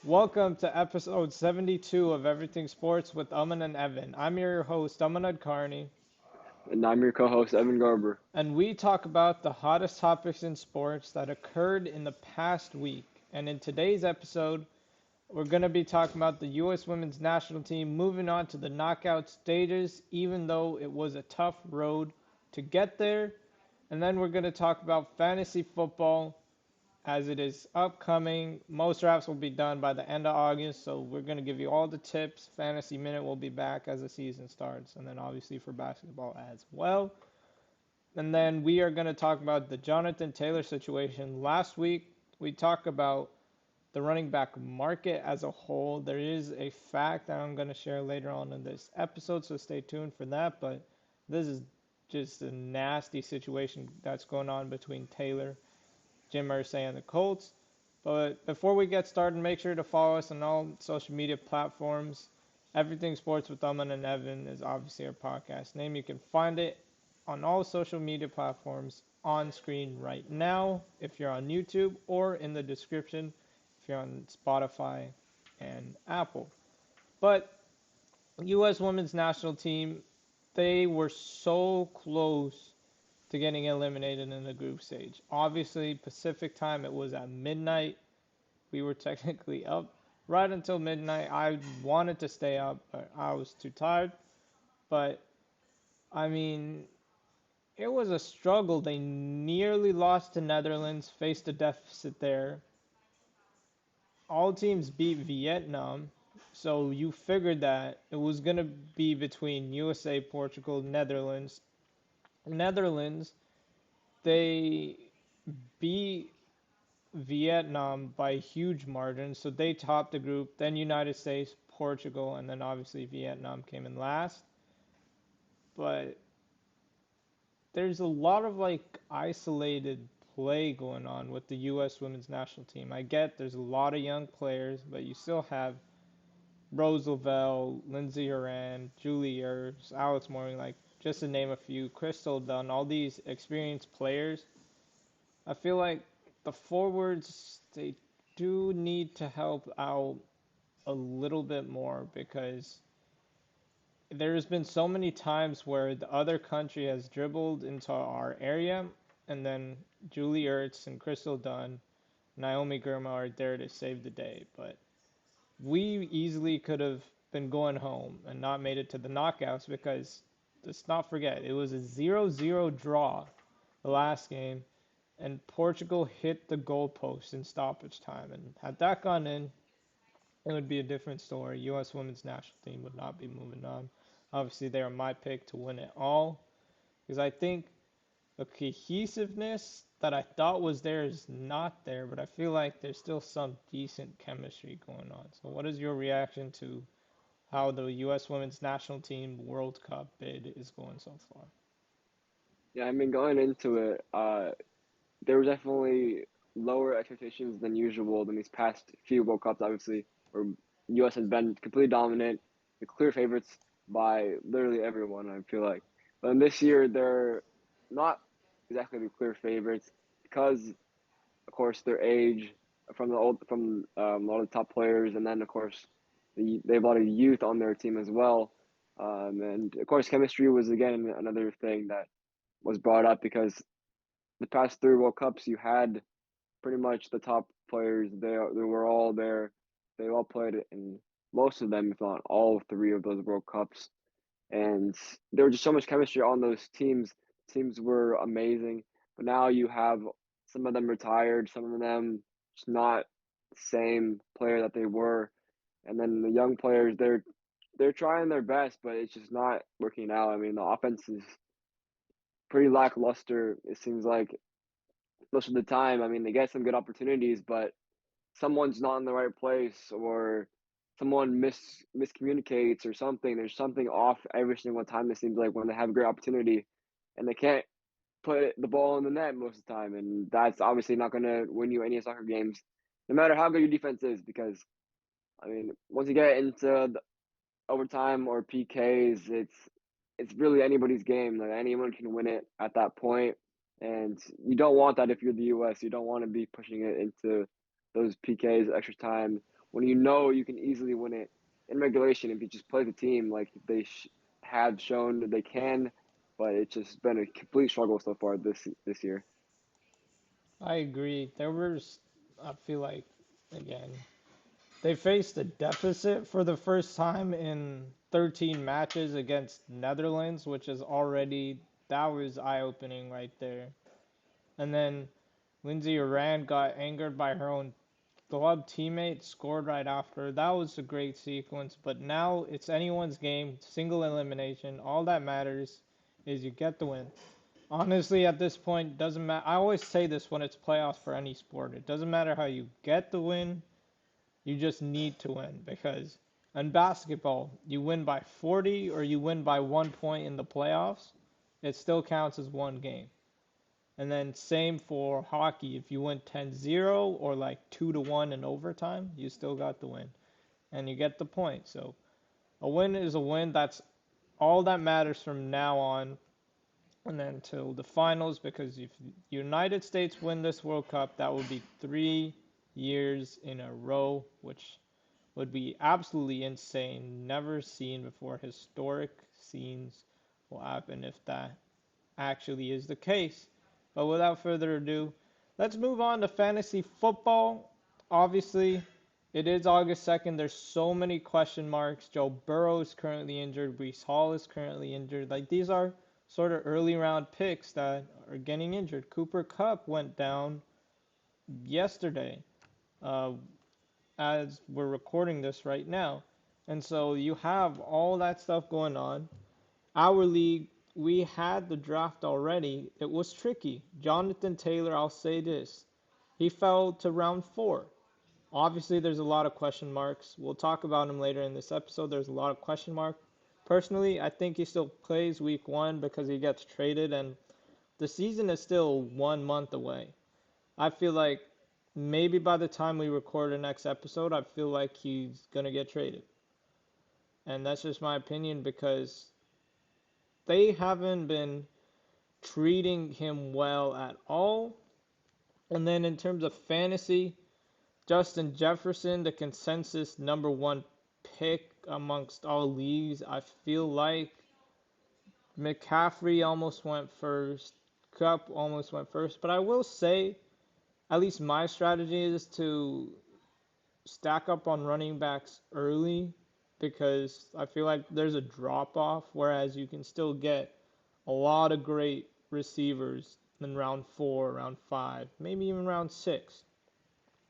Welcome to episode 72 of Everything Sports with Aman and Evan. I'm your host, Aman Carney, And I'm your co-host, Evan Garber. and we talk about the hottest topics in sports that occurred in the past week. And in today's episode, we're going to be talking about the U.S. women's national team moving on to the knockout stages, even though it was a tough road to get there. And then we're going to talk about fantasy football as it is upcoming. Most drafts will be done by the end of August, so we're going to give you all the tips. Fantasy Minute will be back as the season starts, and then obviously for basketball as well. And then we are going to talk about the Jonathan Taylor situation. Last week, we talked about the running back market as a whole. There is a fact that I'm going to share later on in this episode, so stay tuned for that. But this is just a nasty situation that's going on between Taylor, Jim Irsay, and the Colts. But before we get started, make sure to follow us on all social media platforms. Everything Sports with Aman and Evan is obviously our podcast name. You can find it on all social media platforms on screen right now if you're on YouTube, or in the description if you're on Spotify and Apple. But U.S. women's national team, they were so close to getting eliminated in the group stage. Obviously, Pacific time, it was at midnight. We were technically up right until midnight. I wanted to stay up, but I was too tired. But I mean, it was a struggle. They nearly lost to Netherlands, faced a deficit there. All teams beat Vietnam, so you figured that it was going to be between USA, Portugal, Netherlands. Netherlands, they beat Vietnam by huge margins, so they topped the group. Then United States, Portugal, and then obviously Vietnam came in last. But there's a lot of like isolated play going on with the U.S. women's national team. I get there's a lot of young players, but you still have Rose Lavelle, Lindsey Horan, Julie Ertz, Alex Morgan, like just to name a few, Crystal Dunn, all these experienced players. I feel like the forwards, they do need to help out a little bit more, because there's been so many times where the other country has dribbled into our area, and then Julie Ertz and Crystal Dunn, Naomi Girma are there to save the day. But we easily could have been going home and not made it to the knockouts, because let's not forget, it was a 0-0 draw the last game, and Portugal hit the goalpost in stoppage time. And had that gone in, it would be a different story. U.S. women's national team would not be moving on. Obviously, they are my pick to win it all, because I think the cohesiveness that I thought was there is not there, but I feel like there's still some decent chemistry going on. So, what is your reaction to how the U.S. women's national team World Cup bid is going so far? Yeah, I mean, going into it, there were definitely lower expectations than usual than these past few World Cups, obviously, where U.S. has been completely dominant, the clear favorites by literally everyone, I feel like. But in this year, they're not exactly the clear favorites because, of course, their age from a lot of the top players, and then of course, they have a lot of youth on their team as well. And of course, chemistry was again another thing that was brought up because the past three World Cups, you had pretty much the top players. They were all there. They all played in most of them, if not all three of those World Cups. And there was just so much chemistry on those teams. Teams were amazing. But now you have some of them retired, some of them just not the same player that they were. And then the young players, they're trying their best, but it's just not working out. I mean, the offense is pretty lackluster. It seems like most of the time. I mean, they get some good opportunities, but someone's not in the right place, or someone miscommunicates or something. There's something off every single time. It seems like when they have a great opportunity, and they can't put the ball in the net most of the time, and that's obviously not going to win you any soccer games, no matter how good your defense is. Because I mean, once you get into the overtime or PKs, it's really anybody's game. Like anyone can win it at that point, and you don't want that if you're the U.S. You don't want to be pushing it into those PKs, extra time, when you know you can easily win it in regulation if you just play the team like they have shown that they can. But it's just been a complete struggle so far this year. I agree. I feel like, again, they faced a deficit for the first time in 13 matches against Netherlands, which is already, that was eye-opening right there. And then Lindsay Oran got angered by her own club teammate, scored right after. That was a great sequence, but now it's anyone's game, single elimination. All that matters is you get the win. Honestly, at this point, doesn't matter. I always say this when it's playoffs for any sport. It doesn't matter how you get the win, you just need to win because in basketball, you win by 40 or you win by 1 point in the playoffs, it still counts as one game. And then same for hockey. If you win 10-0 or like 2-1 in overtime, you still got the win and you get the point. So a win is a win. That's all that matters from now on and then till the finals because if United States win this World Cup, that would be 3 years in a row, which would be absolutely insane, never seen before. Historic scenes will happen if that actually is the case. But without further ado, let's move on to fantasy football. Obviously, it is August 2nd. There's so many question marks. Joe Burrow is currently injured. Brees Hall is currently injured. Like these are sort of early round picks that are getting injured. Cooper Kupp went down yesterday. Uh, as we're recording this right now. And so you have all that stuff going on. Our league, we had the draft already. It was tricky. Jonathan Taylor, I'll say this. He fell to round 4. Obviously, there's a lot of question marks. We'll talk about him later in this episode. There's a lot of question marks. Personally, I think he still plays week 1 because he gets traded, and the season is still 1 month away. I feel like maybe by the time we record the next episode, I feel like he's going to get traded. And that's just my opinion because they haven't been treating him well at all. And then in terms of fantasy, Justin Jefferson, the consensus #1 pick amongst all leagues. I feel like McCaffrey almost went first, Kupp almost went first, but I will say, at least my strategy is to stack up on running backs early because I feel like there's a drop off, whereas you can still get a lot of great receivers in round 4, round 5, maybe even round 6.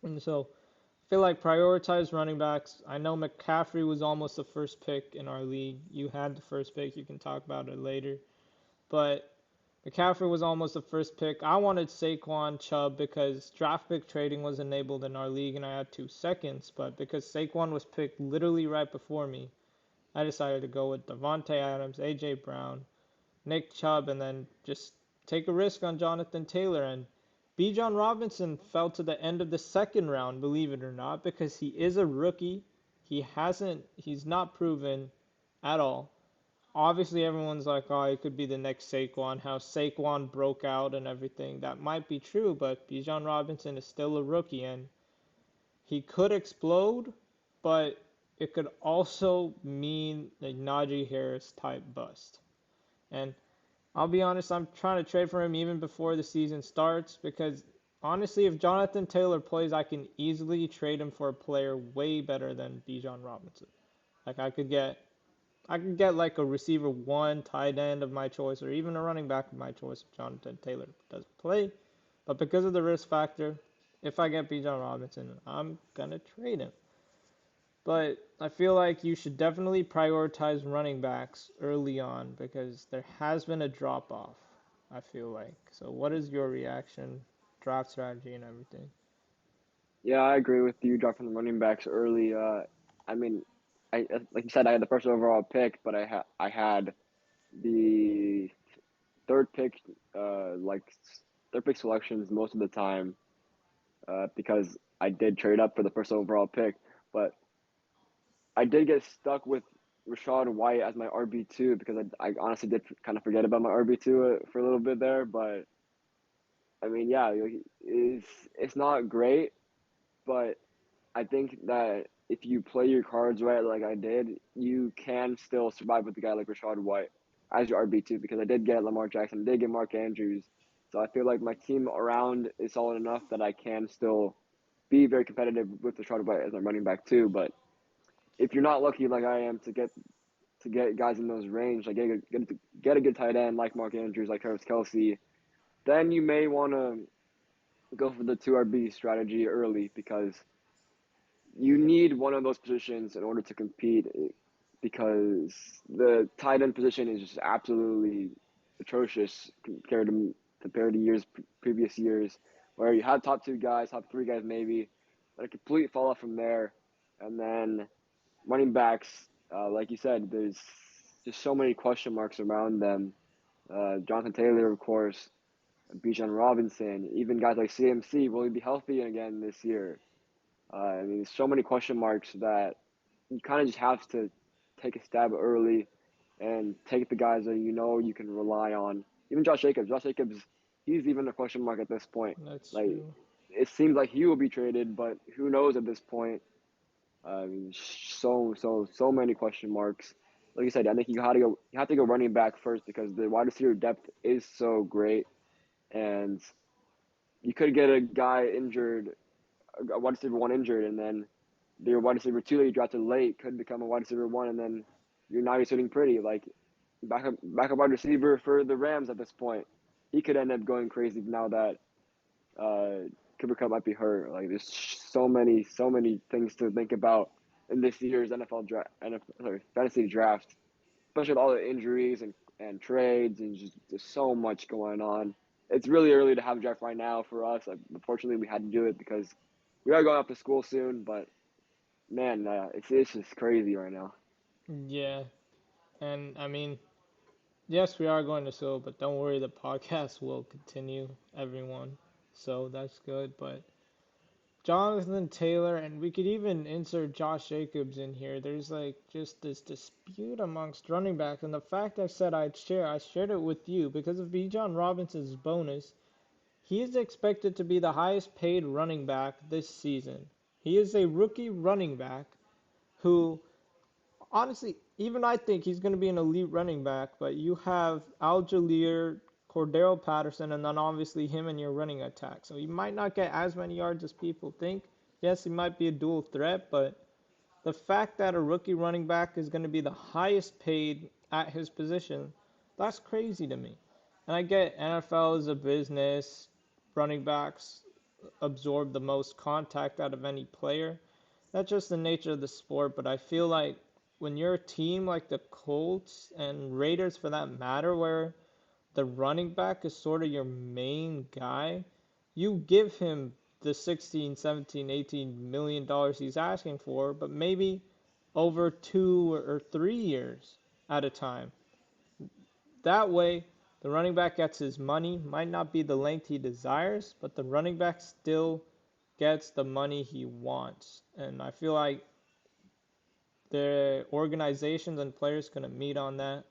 And so I feel like prioritize running backs. I know McCaffrey was almost the first pick in our league. You had the first pick. You can talk about it later. But McCaffrey was almost the first pick. I wanted Saquon Chubb because draft pick trading was enabled in our league and I had 2 seconds. But because Saquon was picked literally right before me, I decided to go with Devontae Adams, A.J. Brown, Nick Chubb, and then just take a risk on Jonathan Taylor. And Bijan Robinson fell to the end of the second round, believe it or not, because he is a rookie. He's not proven at all. Obviously, everyone's like, oh, he could be the next Saquon, how Saquon broke out and everything. That might be true, but Bijan Robinson is still a rookie, and he could explode, but it could also mean a Najee Harris type bust. And I'll be honest, I'm trying to trade for him even before the season starts because honestly, if Jonathan Taylor plays, I can easily trade him for a player way better than Bijan Robinson. Like I could get like a receiver 1, tight end of my choice, or even a running back of my choice if Jonathan Taylor doesn't play. But because of the risk factor, if I get Bijan Robinson, I'm gonna trade him. But I feel like you should definitely prioritize running backs early on because there has been a drop off, I feel like. So what is your reaction, draft strategy and everything? Yeah, I agree with you dropping the running backs early. I mean, I like you said, I had the first overall pick, but I had the third pick, like third pick selections most of the time, because I did trade up for the first overall pick. But I did get stuck with Rashad White as my RB2 because I honestly did kind of forget about my RB2 for a little bit there. But I mean, yeah, it's not great, but I think that if you play your cards right, like I did, you can still survive with a guy like Rashad White as your RB2 because I did get Lamar Jackson, I did get Mark Andrews. So I feel like my team around is solid enough that I can still be very competitive with Rashad White as my running back too. But if you're not lucky like I am to get guys in those range, like get a good tight end like Mark Andrews, like Travis Kelsey, then you may want to go for the two RB strategy early because you need one of those positions in order to compete because the tight end position is just absolutely atrocious compared to previous years where you had top two guys, top three guys maybe, but a complete fall off from there, and then running backs, like you said, there's just so many question marks around them. Jonathan Taylor, of course, Bijan Robinson, even guys like CMC, will he be healthy again this year? I mean, there's so many question marks that you kind of just have to take a stab early and take the guys that you know you can rely on. Even Josh Jacobs. Josh Jacobs, he's even a question mark at this point. That's Like, true. it seems like he will be traded, but who knows at this point? I mean, so many question marks. Like you said, I think you have to go running back first because the wide receiver depth is so great, and you could get a guy injured, a wide receiver one injured, and then your wide receiver two that you drafted late could become a wide receiver one, and then you're sitting pretty. Like backup wide receiver for the Rams at this point, he could end up going crazy now that Cooper Kupp might be hurt. Like there's so many things to think about in this year's fantasy draft, especially with all the injuries and trades and just so much going on. It's really early to have a draft right now for us. Unfortunately, we had to do it because we are going off to school soon. But man, it's just crazy right now. Yeah, and I mean, yes, we are going to school, but don't worry, the podcast will continue, everyone. So that's good. But Jonathan Taylor, and we could even insert Josh Jacobs in here. There's like just this dispute amongst running backs, and the fact I said I shared it with you because of Bijan Robinson's bonus. He is expected to be the highest paid running back this season. He is a rookie running back who, honestly, even I think he's going to be an elite running back, but you have Algier, Cordero Patterson, and then obviously him in your running attack. So he might not get as many yards as people think. Yes, he might be a dual threat, but the fact that a rookie running back is going to be the highest paid at his position, that's crazy to me. And I get NFL is a business, running backs absorb the most contact out of any player. That's just the nature of the sport, but I feel like when you're a team like the Colts and Raiders for that matter, where the running back is sort of your main guy, you give him the 16, 17, 18 million dollars he's asking for, but maybe over 2 or 3 years at a time. That way, the running back gets his money, might not be the length he desires, but the running back still gets the money he wants. And I feel like the organizations and players gonna meet on that.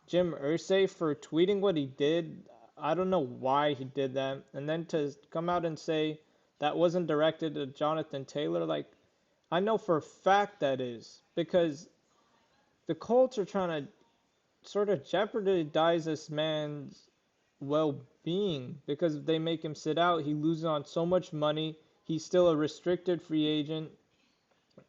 Jim Irsay for tweeting what he did, I don't know why he did that. And then to come out and say that wasn't directed to Jonathan Taylor, like I know for a fact that is because the Colts are trying to sort of jeopardize this man's well-being because if they make him sit out, he loses on so much money. He's still a restricted free agent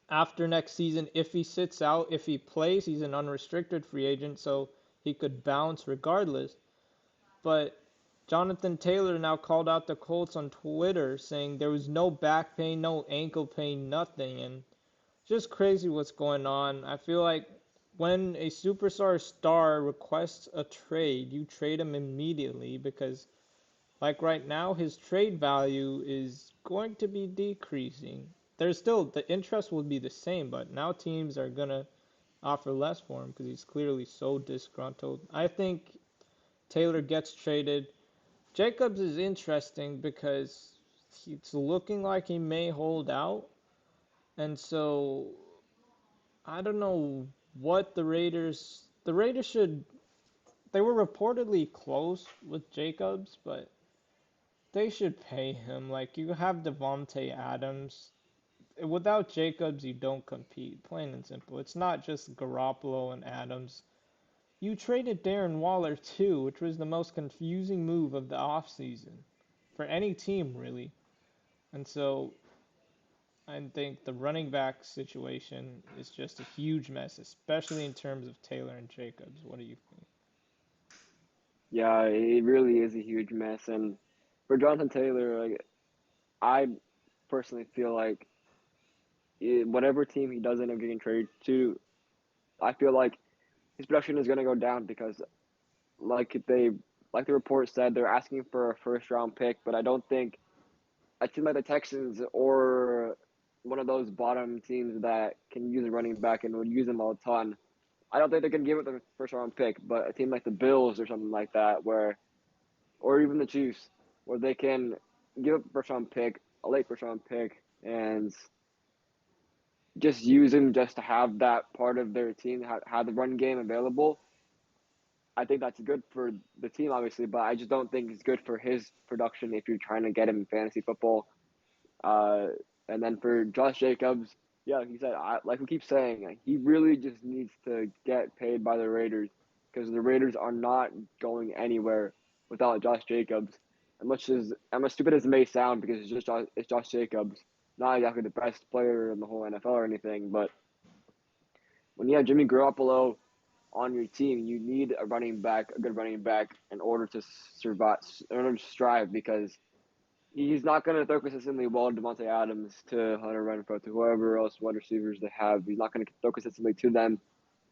after next season. If he sits out, if he plays, he's an unrestricted free agent, so he could bounce regardless. But Jonathan Taylor now called out the Colts on Twitter saying there was no back pain, no ankle pain, nothing. And just crazy what's going on. I feel like when a superstar star requests a trade, you trade him immediately because, like right now, his trade value is going to be decreasing. There's still the interest will be the same, but now teams are gonna offer less for him because he's clearly so disgruntled. I think Taylor gets traded. Jacobs is interesting because it's looking like he may hold out, and so I don't know what the Raiders should they were reportedly close with Jacobs, but they should pay him. Like you have Devontae Adams. without Jacobs, you don't compete, plain and simple. It's not just Garoppolo and Adams. You traded Darren Waller too, which was the most confusing move of the offseason for any team, really. And so I think the running back situation is just a huge mess, especially in terms of Taylor and Jacobs. What do you think? Yeah, it really is a huge mess. And for Jonathan Taylor, like I personally feel like whatever team he does end up getting traded to, I feel like his production is going to go down because, like they, like the report said, they're asking for a first round pick, but I don't think a team like the Texans or one of those bottom teams that can use a running back and would use him a ton. I don't think they can give it the first round pick, but a team like the Bills or something like that, where, or even the Chiefs, where they can give up a first round pick, a late first round pick, and just use him just to have that part of their team, have the run game available. I think that's good for the team, obviously, but I just don't think it's good for his production if you're trying to get him in fantasy football. Uh, and then for Josh Jacobs, yeah, like you said, like we keep saying, like, he really just needs to get paid by the Raiders because the Raiders are not going anywhere without Josh Jacobs. As much stupid as it may sound, because it's Josh Jacobs, not exactly the best player in the whole NFL or anything, but when you have Jimmy Garoppolo on your team, you need a running back, a good running back, in order to survive, in order to strive, because he's not going to throw consistently well to Devontae Adams, to Hunter Renfrow, to whoever else wide receivers they have. He's not going to throw consistently to them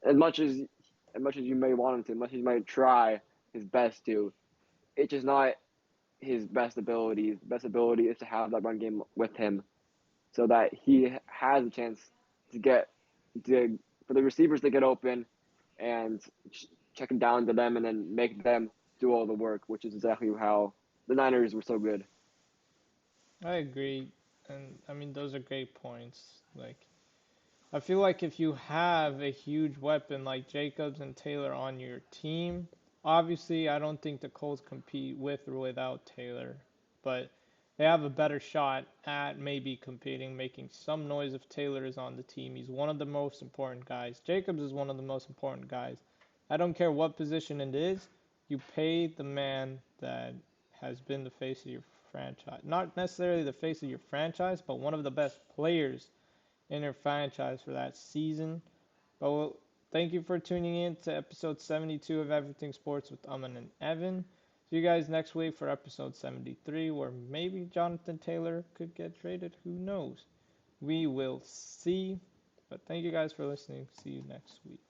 as much as you may want him to, as much as you might try his best to. It's just not his best ability. His best ability is to have that run game with him, so that he has a chance to get to for the receivers to get open and check it down to them and then make them do all the work, which is exactly how the Niners were so good. I agree, and I mean those are great points. Like I feel like if you have a huge weapon like Jacobs and Taylor on your team, obviously I don't think the Colts compete with or without Taylor, but they have a better shot at maybe competing, making some noise if Taylor is on the team. He's one of the most important guys. Jacobs is one of the most important guys. I don't care what position it is, you pay the man that has been the face of your franchise. Not necessarily the face of your franchise, but one of the best players in your franchise for that season. But thank you for tuning in to episode 72 of Everything Sports with Aman and Evan. See you guys next week for episode 73, where maybe Jonathan Taylor could get traded. Who knows? We will see. But thank you guys for listening. See you next week.